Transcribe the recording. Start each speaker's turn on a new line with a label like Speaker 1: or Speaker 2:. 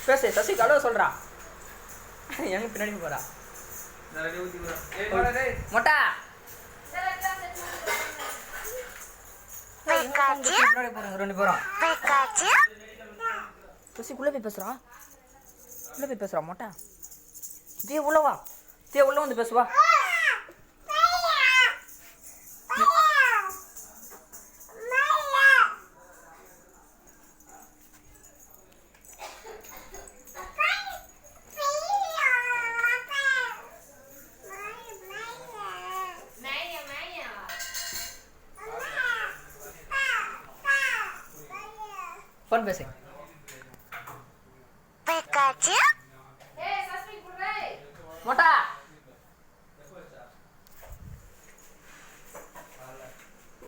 Speaker 1: பேசு சசி கலோ சொல்றா எங்க பின்னாடி போறா மொட்டா பின்னாடி போறாங்க 2 பேரும் சசி உள்ள போய் பேசுறா மொட்டா தே உள்ளவா தே உள்ள வந்து பேசுவா फोन पे से मोटा